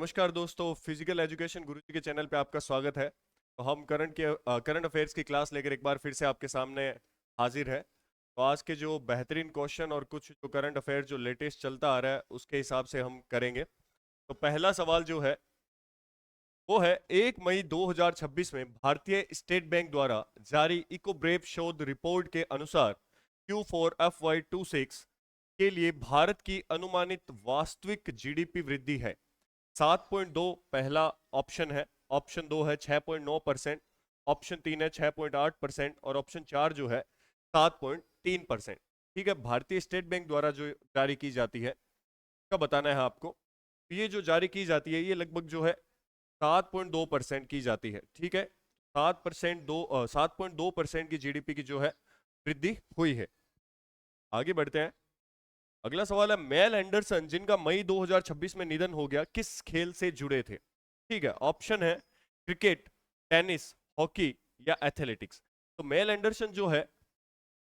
नमस्कार दोस्तों, physical education गुरुजी के चैनल पे आपका स्वागत है। तो हम करंट अफेयर्स की क्लास लेकर एक बार फिर से आपके सामने हाजिर है। तो आज के जो बेहतरीन क्वेश्चन और कुछ जो करंट अफेयर जो लेटेस्ट चलता आ रहा है उसके हिसाब से हम करेंगे। तो पहला सवाल जो है वो है 1 मई 2026 में भारतीय स्टेट बैंक द्वारा जारी इकोब्रेव शोध रिपोर्ट के अनुसार Q4 FY26 के लिए भारत की अनुमानित वास्तविक जीडीपी वृद्धि है 7.2 पहला ऑप्शन है। ऑप्शन 2 है 6.9%। ऑप्शन 3 है 6.8% और ऑप्शन 4 जो है 7.3%। ठीक है, भारतीय स्टेट बैंक द्वारा जो जारी की जाती है का बताना है आपको। ये जो जारी की जाती है ये लगभग जो है 7.2% की जाती है। ठीक है, 7.2% की जीडीपी की जो है वृद्धि हुई है। आगे बढ़ते हैं। अगला सवाल है मेल एंडरसन जिनका मई 2026 में निधन हो गया किस खेल से जुड़े थे। ठीक है, ऑप्शन है क्रिकेट, टेनिस, हॉकी या एथलेटिक्स। तो मेल एंडरसन जो है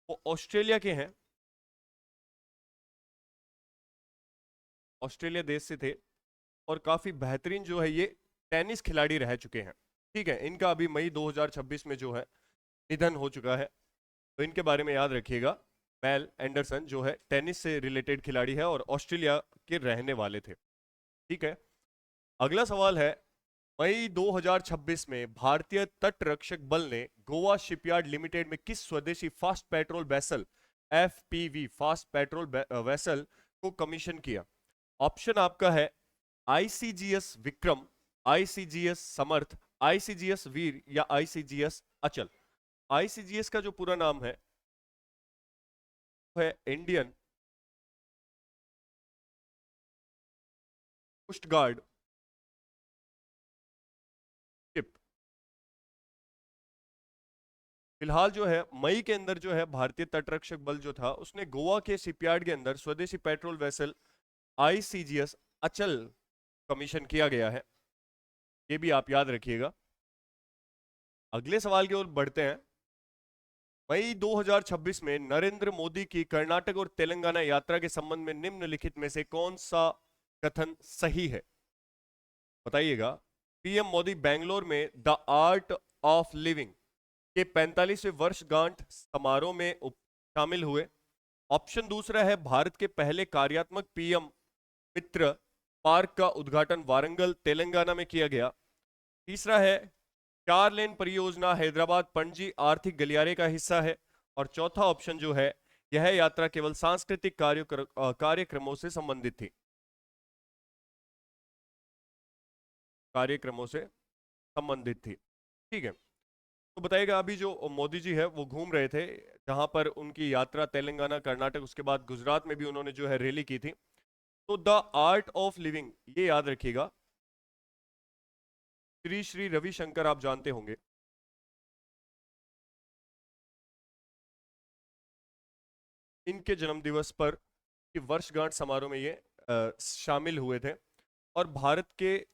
वो ऑस्ट्रेलिया के हैं, ऑस्ट्रेलिया देश से थे और काफी बेहतरीन जो है ये टेनिस खिलाड़ी रह चुके हैं। ठीक है, इनका अभी मई 2026 में जो है निधन हो चुका है, तो इनके बारे में याद रखिएगा। मेल एंडरसन जो है टेनिस से रिलेटेड खिलाड़ी है और ऑस्ट्रेलिया के रहने वाले थे। ठीक है, अगला सवाल है मई 2026 में भारतीय तट रक्षक बल ने गोवा शिपयार्ड लिमिटेड में किस स्वदेशी fast patrol vessel FPV fast patrol vessel को कमीशन किया। ऑप्शन आपका है आईसीजीएस विक्रम, आईसीजीएस समर्थ, आईसीजीएस वीर या आईसीजीएस अचल। आईसीजीएस का जो पूरा नाम है वो है इंडियन कोस्ट गार्ड शिप। फिलहाल जो है मई के अंदर जो है भारतीय तटरक्षक बल जो था उसने गोवा के शिपयार्ड के अंदर स्वदेशी पेट्रोल वेसल आईसीजीएस अचल कमीशन किया गया है, ये भी आप याद रखिएगा। अगले सवाल की ओर बढ़ते हैं। मई 2026 में नरेंद्र मोदी की कर्नाटक और तेलंगाना यात्रा के संबंध में निम्नलिखित में से कौन सा कथन सही है, बताइएगा। पीएम मोदी बेंगलोर में द आर्ट ऑफ लिविंग के 45वें वर्षगांठ समारोह में शामिल हुए। ऑप्शन दूसरा है भारत के पहले कार्यात्मक पीएम मित्र पार्क का उद्घाटन वारंगल तेलंगाना में किया गया। तीसरा है 4 लेन परियोजना हैदराबाद पणजी आर्थिक गलियारे का हिस्सा है। और चौथा ऑप्शन जो है यह यात्रा केवल सांस्कृतिक कार्यक्रमों से संबंधित थी, कार्यक्रमों से संबंधित थी। ठीक है, तो बताइएगा अभी जो मोदी जी है वो घूम रहे थे जहां पर उनकी यात्रा तेलंगाना कर्नाटक उसके बाद गुजरात में भी उन्होंने जो है रैली की थी। तो द आर्ट ऑफ लिविंग ये याद रखिएगा, श्री श्री रविशंकर आप जानते होंगे, इनके जन्म दिवस पर कि वर्षगांठ समारोह में ये शामिल हुए थे। और भारत के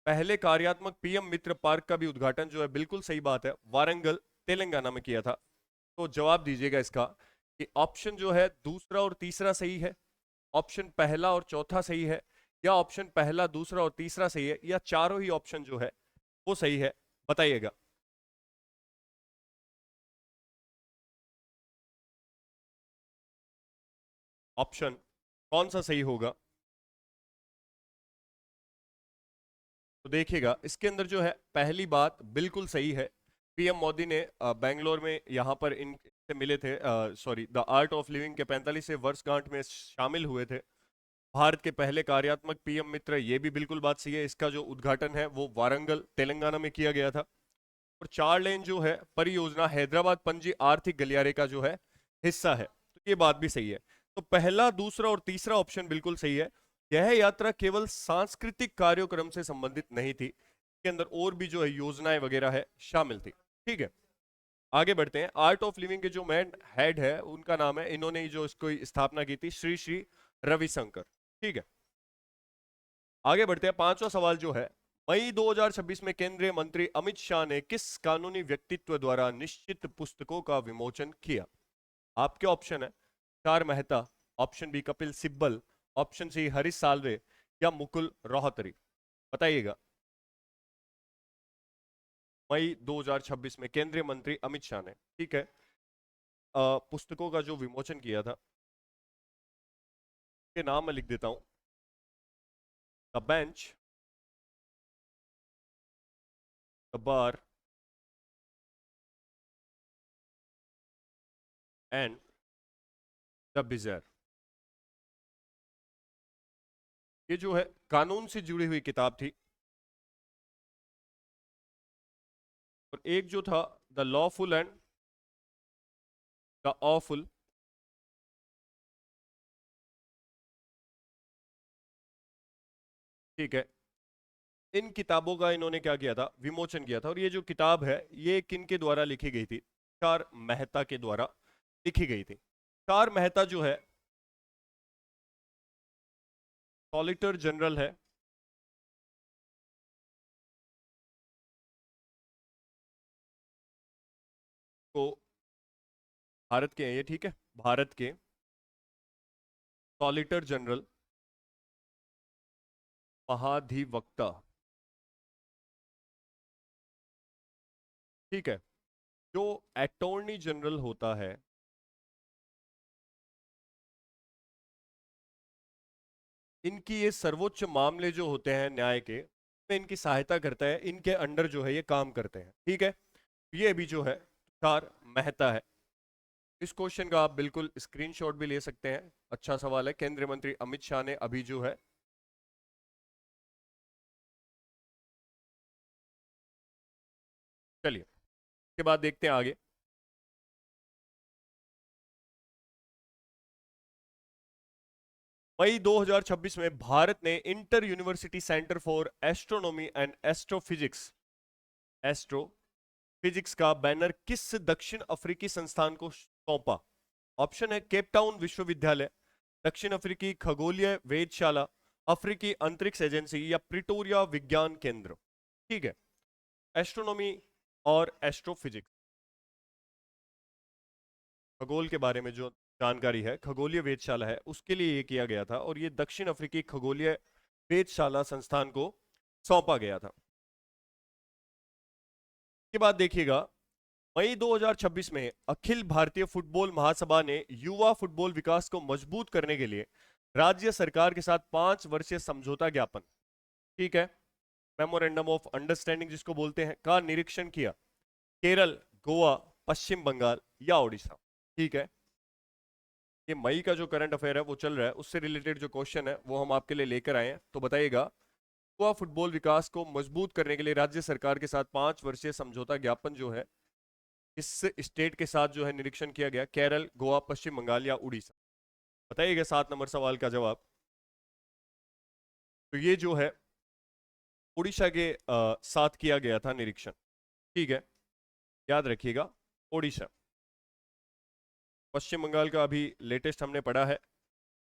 पहले कार्यात्मक पीएम मित्र पार्क का भी उद्घाटन जो है बिल्कुल सही बात है वारंगल तेलंगाना में किया था। तो जवाब दीजिएगा इसका कि ऑप्शन जो है दूसरा और तीसरा सही है, ऑप्शन पहला और चौथा सही है, या ऑप्शन पहला दूसरा और तीसरा सही है, या चारों ही ऑप्शन जो है वो सही है, बताइएगा। ऑप्शन कौन सा सही होगा, तो देखिएगा इसके अंदर जो है पहली बात बिल्कुल सही है। पीएम मोदी ने बेंगलोर में यहाँ पर इनसे मिले थे, sorry the art of living के 45वें वर्षगांठ में शामिल हुए थे। भारत के पहले कार्यात्मक पीएम मित्र, ये भी बिल्कुल बात सही है, इसका जो उद्घाटन है वो वारंगल तेलंगाना में किया गया था। और 4 लेन जो है परियोजना हैदराबाद पणजी आर्थिक गलियारे का जो है हिस्सा है, तो ये बात भी सही है। तो पहला दूसरा और तीसरा ऑप्शन बिल्कुल सही है। यह यात्रा केवल सांस्कृतिक कार्यक्रम से संबंधित नहीं थी, इसके अंदर और भी जो है योजनाएं वगैरह है शामिल थी। ठीक है, आगे बढ़ते हैं। आर्ट ऑफ लिविंग के जो मैन हेड है उनका नाम है, इन्होंने ही जो इसको स्थापना की थी, श्री श्री रविशंकर। ठीक है, आगे बढ़ते हैं। पांचवा सवाल जो है मई 2026 में केंद्रीय मंत्री अमित शाह ने किस कानूनी व्यक्तित्व द्वारा निश्चित पुस्तकों का विमोचन किया। आपके ऑप्शन है चार Mehta, option B Kapil Sibal, option C Harish Salve या मुकुल रोहतरी। बताइएगा। मई 2026 में केंद्रीय मंत्री अमित शाह ने, ठीक है, पुस्तकों का जो विमोचन किया था, के नाम मैं लिख देता हूं। The bench, the bar and the buzzer. ये जो है कानून से जुड़ी हुई किताब थी। और एक जो था the lawful and the awful. ठीक है, इन किताबों का इन्होंने क्या किया था, विमोचन किया था। और ये जो किताब है ये किन के द्वारा लिखी गई थी? तुषार मेहता के द्वारा लिखी गई थी। तुषार मेहता जो है सॉलिसिटर जनरल है तो भारत के हैं ये, ठीक है, भारत के सॉलिसिटर जनरल, महाधिवक्ता, ठीक है। जो अटॉर्नी जनरल होता है, इनकी ये सर्वोच्च मामले जो होते हैं न्याय के, में इनकी सहायता करता है, इनके अंडर जो है ये काम करते हैं, ठीक है। ये भी जो है तुषार मेहता है। इस क्वेश्चन का आप बिल्कुल स्क्रीनशॉट भी ले सकते हैं। अच्छा सवाल है। केंद्रीय मंत्री अमित शाह ने अभी जो है, चलिए इसके बाद देखते हैं आगे। मई 2026 में भारत ने inter university centre for astronomy and astrophysics, astrophysics का बैनर किस दक्षिण अफ्रीकी संस्थान को सौंपा? ऑप्शन है केप टाउन विश्वविद्यालय, दक्षिण अफ्रीकी खगोलीय वेधशाला, अफ्रीकी अंतरिक्ष एजेंसी या प्रिटोरिया विज्ञान केंद्र। ठीक है, एस्ट्रोनॉमी और एस्ट्रोफिजिक्स, खगोल के बारे में जो जानकारी है, खगोलीय वेधशाला है, उसके लिए ये किया गया था। और ये दक्षिण अफ्रीकी खगोलीय वेधशाला संस्थान को सौंपा गया था। के बाद देखिएगा, मई 2026 में अखिल भारतीय फुटबॉल महासभा ने युवा फुटबॉल विकास को मजबूत करने के लिए राज्य सरकार के साथ 5 वर्षीय समझौता ज्ञापन, ठीक है, मेमोरेंडम ऑफ अंडरस्टैंडिंग जिसको बोलते हैं, का निरीक्षण किया। केरल, गोवा, पश्चिम बंगाल या उड़ीसा। ठीक है, ये मई का जो करंट अफेयर है वो चल रहा है, उससे रिलेटेड जो क्वेश्चन है वो हम आपके लिए लेकर आए हैं। तो बताइएगा, गोवा फुटबॉल विकास को मजबूत करने के लिए राज्य सरकार के साथ 5 वर्षीय समझौता ज्ञापन जो है, इस स्टेट के साथ जो है निरीक्षण किया गया, केरल, गोवा, पश्चिम बंगाल या उड़ीसा। बताइएगा 7 नंबर सवाल का जवाब। तो ये जो है उड़ीसा के साथ किया गया था निरीक्षण, ठीक है, याद रखिएगा, उड़ीसा। पश्चिम बंगाल का अभी लेटेस्ट हमने पढ़ा है,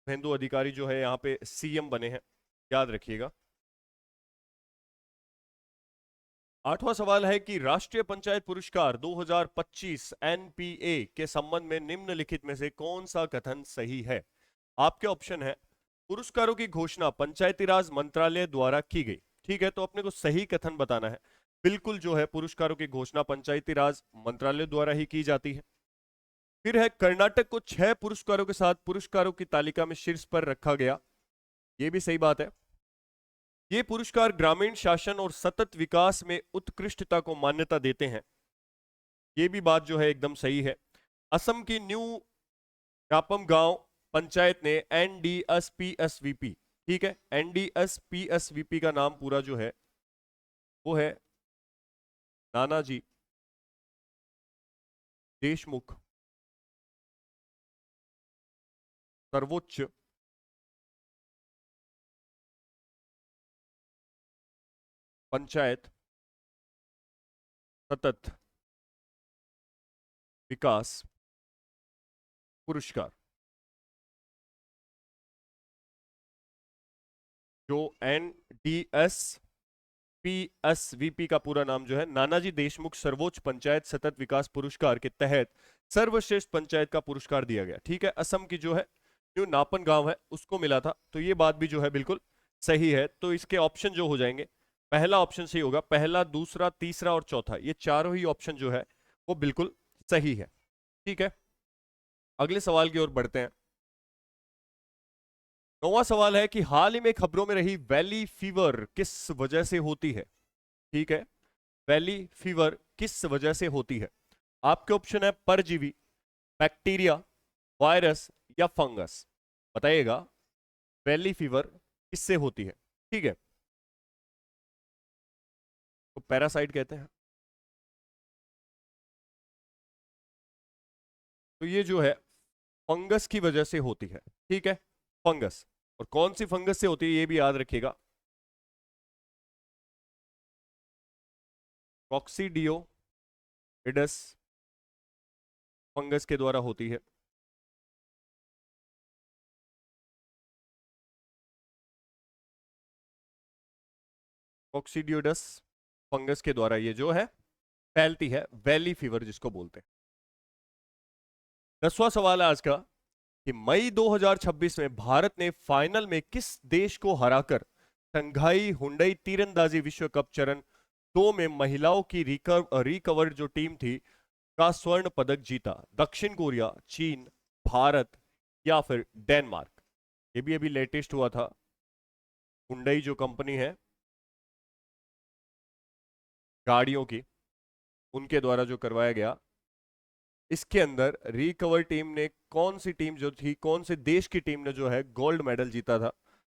हिंदू अधिकारी जो है यहाँ पे सीएम बने हैं, याद रखिएगा। 8वां सवाल है कि राष्ट्रीय पंचायत पुरस्कार 2025 एनपीए के संबंध में निम्नलिखित में से कौन सा कथन सही है? आपके ऑप्शन है, पुरस्कारों की घोषणा पंचायती राज मंत्रालय द्वारा की गई। ठीक है, तो अपने को सही कथन बताना है। बिल्कुल जो है पुरस्कारों की घोषणा पंचायती राज मंत्रालय द्वारा ही की जाती है। फिर है, कर्नाटक को 6 पुरस्कारों के साथ पुरस्कारों की तालिका में शीर्ष पर रखा गया। यह भी सही बात है। ये पुरस्कार ग्रामीण शासन और सतत विकास में उत्कृष्टता को मान्यता देते हैं। ये भी बात जो है एकदम सही है। असम की न्यू नापम गांव पंचायत ने एनडीएसपीएसवीपी, ठीक है, एनडीएसपीएसवीपी का नाम पूरा जो है वो है नानाजी देशमुख सर्वोच्च पंचायत सतत विकास पुरस्कार। जो एनडीएसपीएसवीपी का पूरा नाम जो है नानाजी देशमुख सर्वोच्च पंचायत सतत विकास पुरस्कार के तहत सर्वश्रेष्ठ पंचायत का पुरस्कार दिया गया। ठीक है, असम की जो है न्यू नापन गांव है उसको मिला था। तो ये बात भी जो है बिल्कुल सही है, तो इसके ऑप्शन जो हो जाएंगे, पहला ऑप्शन सही होगा, पहला, दूसरा, तीसरा और चौथा, ये चारों ही ऑप्शन जो है वो बिल्कुल सही है। ठीक है, अगले सवाल की ओर बढ़ते हैं। नौवां सवाल है कि हाल ही में खबरों में रही वैली फीवर किस वजह से होती है। ठीक है, वैली फीवर किस वजह से होती है। आपके ऑप्शन है परजीवी, बैक्टीरिया, वायरस या फंगस। बताइएगा वैली फीवर किससे होती है। ठीक है, तो पैरासाइट कहते हैं। तो ये जो है फंगस की वजह से होती है। ठीक है, फंगस, और कौन सी फंगस से होती है ये भी याद रखिएगा। कॉक्सीडियोइडस फंगस के द्वारा होती है। कॉक्सीडियोइडस फंगस के द्वारा ये जो है फैलती है, वैली फीवर जिसको बोलते हैं। 10वां सवाल है आज का कि मई 2026 में भारत ने फाइनल में किस देश को हराकर शंघाई हुंडई तीरंदाजी विश्व कप चरण 2 में महिलाओं की रिकवर्ड जो टीम थी का स्वर्ण पदक जीता। दक्षिण कोरिया, चीन, भारत या फिर डेनमार्क। ये भी अभी लेटेस्ट हुआ था, हुंडई जो कंपनी है गाड़ियों की, उनके द्वारा जो करवाया गया। इसके अंदर रिकवर टीम ने, कौन सी टीम जो थी, कौन से देश की टीम ने जो है गोल्ड मेडल जीता था।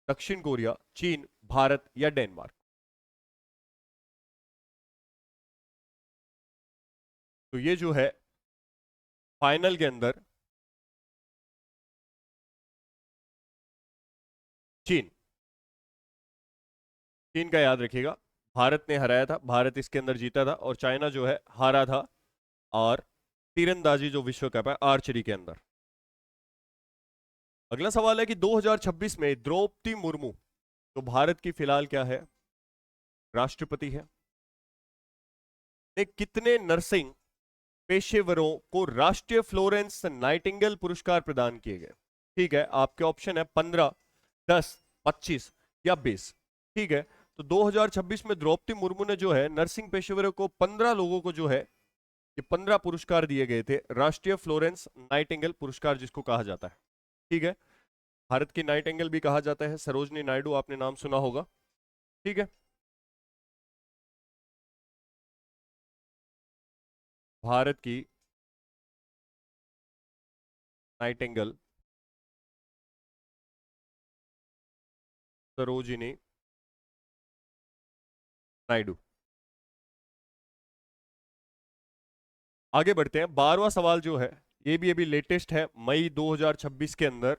दक्षिण कोरिया, चीन, भारत या डेनमार्क। तो ये जो है फाइनल के अंदर चीन, चीन का याद रखिएगा। भारत ने हराया था, भारत इसके अंदर जीता था, और चाइना जो है हारा था। और तीरंदाजी जो विश्व कप है आर्चरी के अंदर। अगला सवाल है कि 2026 में द्रौपदी मुर्मू तो भारत की फिलहाल क्या है, राष्ट्रपति है, ने कितने नर्सिंग पेशेवरों को राष्ट्रीय फ्लोरेंस नाइटिंगेल पुरस्कार प्रदान किए गए। ठीक है, आपके ऑप्शन है 15, 10, 25 या 20। ठीक है, तो 2026 में द्रौपदी मुर्मू ने जो है नर्सिंग पेशेवरों को 15 लोगों को जो है ये 15 पुरस्कार दिए गए थे, राष्ट्रीय फ्लोरेंस नाइटिंगेल पुरस्कार जिसको कहा जाता है। ठीक है, भारत की नाइटिंगेल भी कहा जाता है, सरोजनी नायडू आपने नाम सुना होगा। ठीक है, भारत की नाइटिंगेल सरोजिनी नायडू। आगे बढ़ते हैं, 12वां सवाल जो है ये भी अभी लेटेस्ट है, मई 2026 के अंदर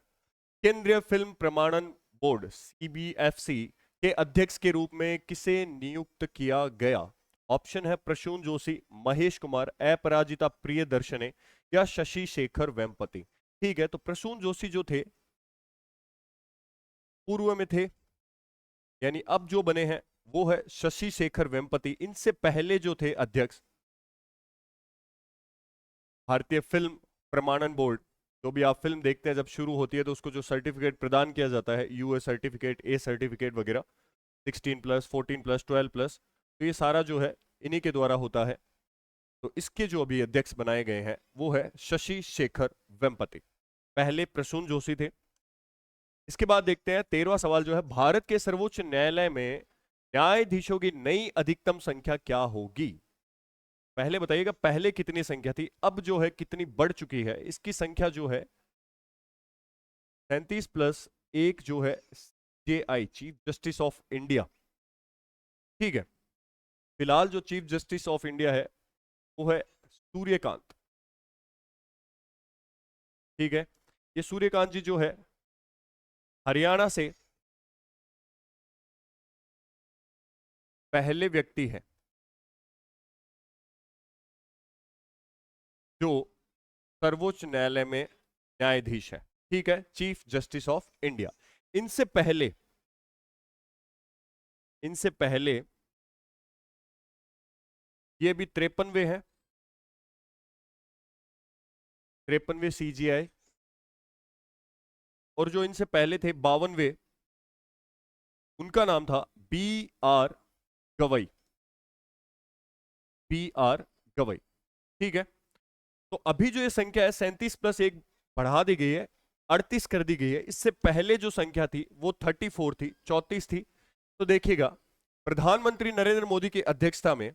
केंद्रीय फिल्म प्रमाणन बोर्ड सीबीएफसी के अध्यक्ष के रूप में किसे नियुक्त किया गया। ऑप्शन है प्रसून जोशी, महेश कुमार, अपराजिता प्रियदर्शने या शशि शेखर वेम्पति। ठीक है, तो प्रसून जोशी जो थे पूर्व में थे, यानी अब जो बने हैं वो है शशि शेखर वेम्पति। इनसे पहले जो थे अध्यक्ष भारतीय फिल्म प्रमाणन बोर्ड, जो भी आप फिल्म देखते हैं जब शुरू होती है तो उसको जो सर्टिफिकेट प्रदान किया जाता है, यूएस सर्टिफिकेट, ए सर्टिफिकेट वगैरह, 16+, 14+, 12+, तो ये सारा जो है इन्हीं के द्वारा होता है। तो इसके जो अभी अध्यक्ष बनाए गए हैं वो है शशि शेखर वेम्पति, पहले प्रसून जोशी थे। इसके बाद देखते हैं 13वां सवाल जो है, भारत के सर्वोच्च न्यायालय में न्यायाधीशों की नई अधिकतम संख्या क्या होगी। पहले बताइएगा पहले कितनी संख्या थी, अब जो है कितनी बढ़ चुकी है। इसकी संख्या जो है 37+1 जो है JI, chief justice of India. ठीक है, फिलहाल जो चीफ जस्टिस ऑफ इंडिया है वो है सूर्यकांत। ठीक है, ये सूर्यकांत जी जो है हरियाणा से पहले व्यक्ति है जो सर्वोच्च न्यायालय में न्यायाधीश है। ठीक है, चीफ जस्टिस ऑफ इंडिया। इनसे पहले, इनसे पहले ये भी 53वें है, 53वें सीजीआई। और जो इनसे पहले थे 52वें उनका नाम था B R Gavai. B R Gavai, ठीक है। तो अभी जो ये संख्या है 37+1 बढ़ा दी गई है, 38 कर दी गई है। इससे पहले जो संख्या थी वो 34 थी, 34 थी। तो देखिएगा, प्रधानमंत्री नरेंद्र मोदी की अध्यक्षता में,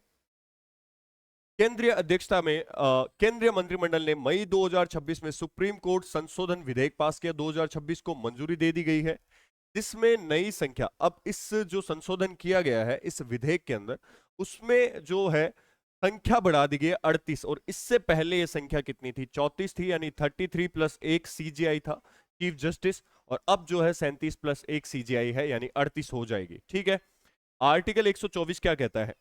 केंद्रीय मंत्रिमंडल ने मई 2026 में सुप्रीम कोर्ट संशोधन विधेयक पास किया। 2026 को मंजूरी दे दी गई है, जिसमें नई संख्या, अब इस जो संशोधन किया गया है इस विधेयक के अंदर, उसमें जो है संख्या बढ़ा दी गई है 38। और इससे पहले ये संख्या कितनी थी? 34 थी, यानी 33+1 सीजीआई था, चीफ जस्टिस। और अब जो है 37+1 सीजीआई है, यानी 38 हो जाएगी, ठीक है। आर्टिकल 124 क्या कहता है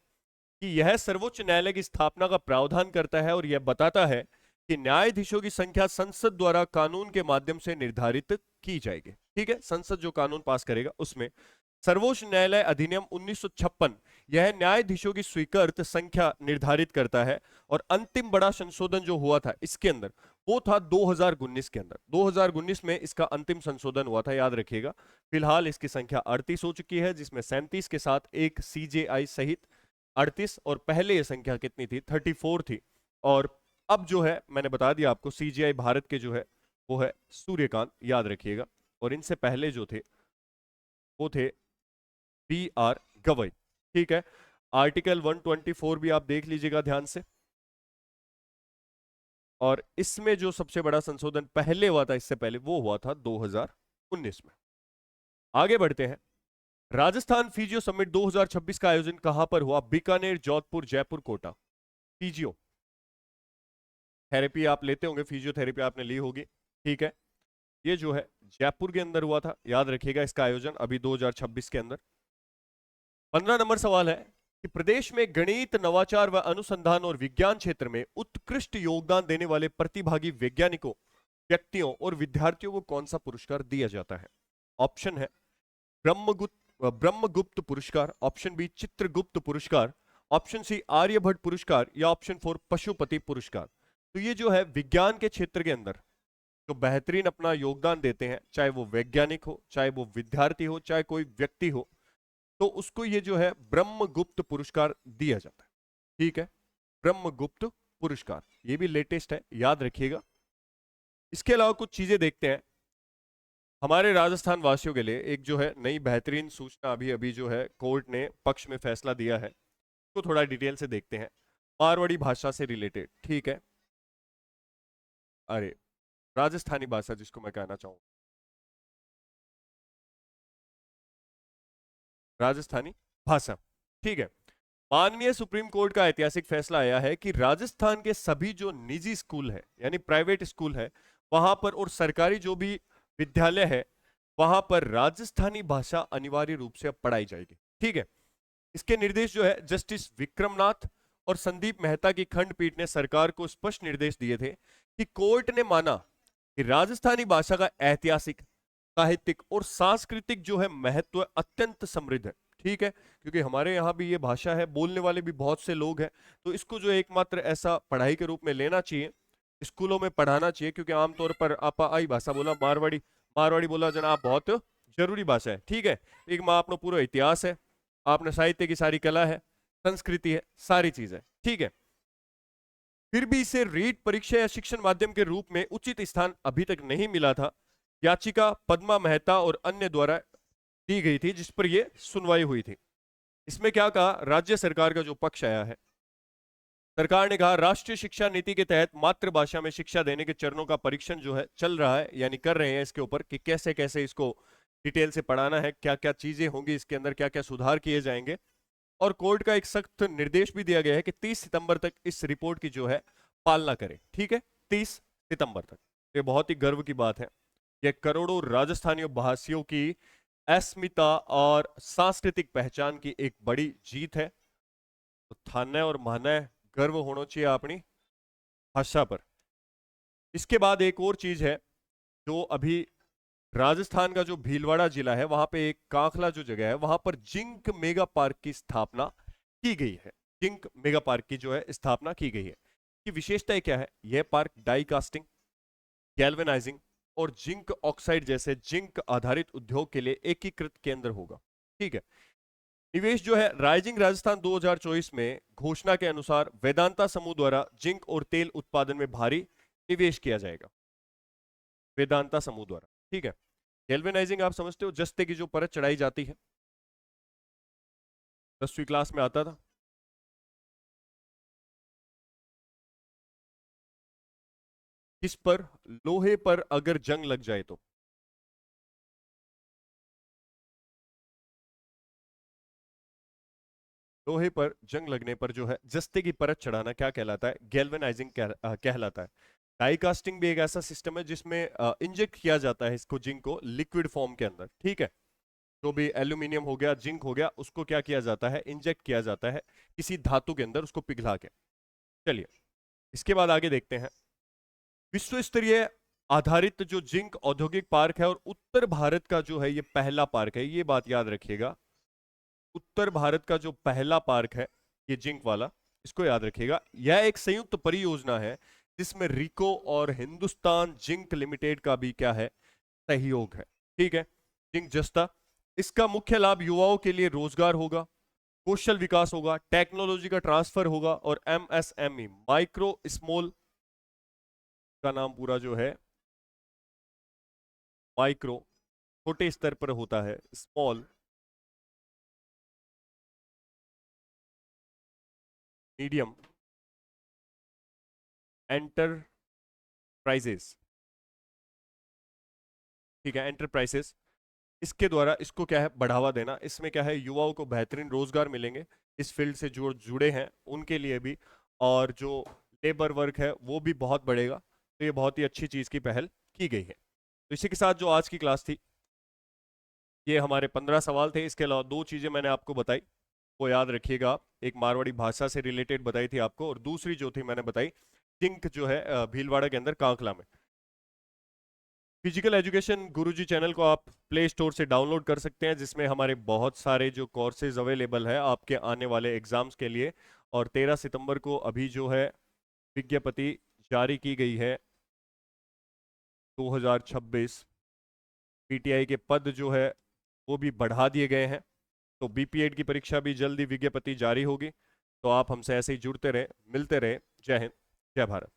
कि यह सर्वोच्च न्यायालय की स्थापना का प्रावधान करता है और यह बताता है कि न्यायाधीशों की संख्या संसद द्वारा कानून के माध्यम से निर्धारित की जाएगी, ठीक है। संसद जो कानून पास करेगा उसमें। सर्वोच्च न्यायालय अधिनियम 1956 यह न्यायाधीशों की स्वीकृत संख्या निर्धारित करता है। और अंतिम बड़ा संशोधन जो हुआ था इसके अंदर, वो था 2019 के अंदर। 2019 में इसका अंतिम संशोधन हुआ था, याद रखिएगा। फिलहाल इसकी संख्या 38 हो चुकी है, जिसमें 37 के साथ एक सीजेआई सहित 38। और पहले ये संख्या कितनी थी? 34 थी। और अब जो है मैंने बता दिया आपको, सीजीआई भारत के जो है वो है सूर्यकांत, याद रखिएगा। और इनसे पहले जो थे वो थे बी आर गवई, ठीक है। आर्टिकल 124 भी आप देख लीजिएगा ध्यान से। और इसमें जो सबसे बड़ा संशोधन पहले हुआ था, इससे पहले, वो हुआ था 2019 में। आगे बढ़ते हैं। राजस्थान फिजियो समिट 2026 का आयोजन कहां पर हुआ? बीकानेर, जोधपुर, जयपुर, कोटा। फिजियो थेरेपी आप लेते होंगे, फिजियोथेरेपी आपने ली होगी, ठीक है। ये जो है जयपुर के अंदर हुआ था, याद रखिएगा इसका आयोजन अभी 2026 के अंदर। 15 नंबर सवाल है कि प्रदेश में गणित, नवाचार व अनुसंधान और विज्ञान क्षेत्र में उत्कृष्ट योगदान देने वाले प्रतिभागी वैज्ञानिकों, व्यक्तियों और विद्यार्थियों को कौन सा पुरस्कार दिया जाता है? ऑप्शन है ब्रह्मगुप्त पुरस्कार, ऑप्शन बी चित्रगुप्त पुरस्कार, ऑप्शन सी आर्यभट्ट पुरस्कार, या ऑप्शन 4 पशुपति पुरस्कार। तो ये जो है विज्ञान के क्षेत्र के अंदर जो बेहतरीन अपना योगदान देते हैं, चाहे वो वैज्ञानिक हो, चाहे वो विद्यार्थी हो, चाहे कोई व्यक्ति हो, तो उसको ये जो है ब्रह्मगुप्त पुरस्कार दिया जाता है, ठीक है। ब्रह्मगुप्त पुरस्कार, ये भी लेटेस्ट है, याद रखिएगा। इसके अलावा कुछ चीजें देखते हैं हमारे राजस्थान वासियों के लिए। एक जो है नई बेहतरीन सूचना अभी अभी जो है कोर्ट ने पक्ष में फैसला दिया है, तो थोड़ा डिटेल से देखते हैं। मारवाड़ी भाषा से रिलेटेड, ठीक है। अरे, राजस्थानी भाषा जिसको मैं कहना चाहूँ, राजस्थानी भाषा, ठीक है। माननीय सुप्रीम कोर्ट का ऐतिहासिक फैसला आया है कि राजस्थान के सभी जो निजी स्कूल है, यानी प्राइवेट स्कूल है, वहां पर, और सरकारी जो भी विद्यालय है, वहां पर राजस्थानी भाषा अनिवार्य रूप से अब पढ़ाई जाएगी, ठीक है। इसके निर्देश जो है जस्टिस विक्रमनाथ और संदीप मेहता की खंडपीठ ने सरकार को स्पष्ट निर्देश दिए थे कि कोर्ट ने माना कि राजस्थानी भाषा का ऐतिहासिक, साहित्यिक और सांस्कृतिक जो है महत्व अत्यंत समृद्ध है, ठीक है। क्योंकि हमारे यहाँ भी ये भाषा है, बोलने वाले भी बहुत से लोग हैं, तो इसको जो एकमात्र ऐसा पढ़ाई के रूप में लेना चाहिए, स्कूलों में पढ़ाना चाहिए। क्योंकि आमतौर पर आप आई भाषा बोला, मारवाड़ी, मारवाड़ी बोला जनाब बहुत जरूरी भाषा है, ठीक है। एक माँ अपना पूरा इतिहास है, आपने साहित्य की सारी कला है, संस्कृति है, सारी चीज है, ठीक है। फिर भी इसे रीट परीक्षा या शिक्षण माध्यम के रूप में उचित स्थान अभी तक नहीं मिला था। याचिका पद्मा मेहता और अन्य द्वारा दी गई थी, जिस पर यह सुनवाई हुई थी। इसमें क्या कहा? राज्य सरकार का जो पक्ष आया है, सरकार ने कहा राष्ट्रीय शिक्षा नीति के तहत मातृभाषा में शिक्षा देने के चरणों का परीक्षण जो है चल रहा है, यानी कर रहे हैं इसके ऊपर कि कैसे कैसे इसको डिटेल से पढ़ाना है, क्या क्या चीजें होंगी इसके अंदर, क्या क्या सुधार किए जाएंगे। और कोर्ट का एक सख्त निर्देश भी दिया गया है कि 30 सितंबर तक इस रिपोर्ट की जो है पालना करें, ठीक है। 30 सितंबर तक, ये बहुत ही गर्व की बात है। यह करोड़ों राजस्थानियों भाषियों की अस्मिता और सांस्कृतिक पहचान की एक बड़ी जीत है। तो थाना और माना गर्व होना चाहिए अपनी भाषा पर। इसके बाद एक और चीज है, जो अभी राजस्थान का जो भीलवाड़ा जिला है, वहां पे एक कांखला जो जगह है, वहां पर जिंक मेगा पार्क की स्थापना की गई है। जिंक मेगा पार्क की जो है स्थापना की गई है। कि विशेषता क्या है? यह पार्क डाई कास्टिंग, गैल्वेनाइजिंग और जिंक ऑक्साइड जैसे जिंक आधारित उद्योग के लिए एकीकृत केंद्र होगा। ठीक है। निवेश जो है राइजिंग राजस्थान 2024 में घोषणा के अनुसार वेदांता समूह द्वारा जिंक और तेल उत्पादन में भारी निवेश किया जाएगा, वेदांता समूह द्वारा। ठीक है। गैल्वेनाइजिंग आप समझते हो, जस्ते की जो परत चढ़ाई जाती है, 10वीं क्लास में आता था। किस पर? लोहे पर अगर जंग लग जाए तो। लोहे पर जंग लगने पर जो है जस्ते की परत चढ़ाना क्या कहलाता है? गैल्वेनाइजिंग कहलाता है। डाई कास्टिंग भी एक ऐसा सिस्टम है जिसमें इंजेक्ट किया जाता है इसको, जिंक को लिक्विड फॉर्म के अंदर। ठीक है। जो भी एल्यूमिनियम हो गया, जिंक हो गया, उसको क्या किया जाता है? इंजेक्ट किया जाता है किसी धातु के अंदर, उसको पिघला के। चलिए इसके बाद आगे देखते हैं। विश्व स्तरीय आधारित जो जिंक औद्योगिक पार्क है और उत्तर भारत का जो है ये पहला पार्क है, ये बात याद रखिएगा। उत्तर भारत का जो पहला पार्क है ये जिंक वाला, इसको याद रखिएगा। यह एक संयुक्त परियोजना है जिसमें रिको और हिंदुस्तान जिंक लिमिटेड का भी क्या है? सहयोग है। ठीक है। जिंक जस्ता, इसका मुख्य लाभ युवाओं के लिए रोजगार होगा, कौशल विकास होगा, टेक्नोलॉजी का ट्रांसफर होगा और एमएसएमई माइक्रो स्मॉल का नाम पूरा जो है माइक्रो, छोटे स्तर पर होता है, स्मॉल, मीडियम एंटरप्राइजेस। ठीक है, एंटरप्राइजेस, इसके द्वारा इसको क्या है? बढ़ावा देना। इसमें क्या है? युवाओं को बेहतरीन रोजगार मिलेंगे, इस फील्ड से जो जुड़े हैं उनके लिए भी, और जो लेबर वर्क है वो भी बहुत बढ़ेगा। तो ये बहुत ही अच्छी चीज की पहल की गई है। तो इसी के साथ जो आज की क्लास थी, ये हमारे 15 सवाल थे। इसके अलावा दो चीजें मैंने आपको बताई, वो याद रखिएगा आप। एक मारवाड़ी भाषा से रिलेटेड बताई थी आपको, और दूसरी जो थी मैंने बताई जिंक जो है भीलवाड़ा के अंदर कांकला में। फिजिकल एजुकेशन गुरुजी चैनल को आप प्ले स्टोर से डाउनलोड कर सकते हैं, जिसमें हमारे बहुत सारे जो कोर्सेज अवेलेबल है आपके आने वाले एग्जाम्स के लिए। और 13 सितंबर को अभी जो है विज्ञप्ति जारी की गई है 2026। पीटीआई के पद जो है वो भी बढ़ा दिए गए हैं। तो बीपीएड की परीक्षा भी जल्दी विज्ञप्ति जारी होगी। तो आप हमसे ऐसे ही जुड़ते रहे, मिलते रहे। जय हिंद, जय भारत।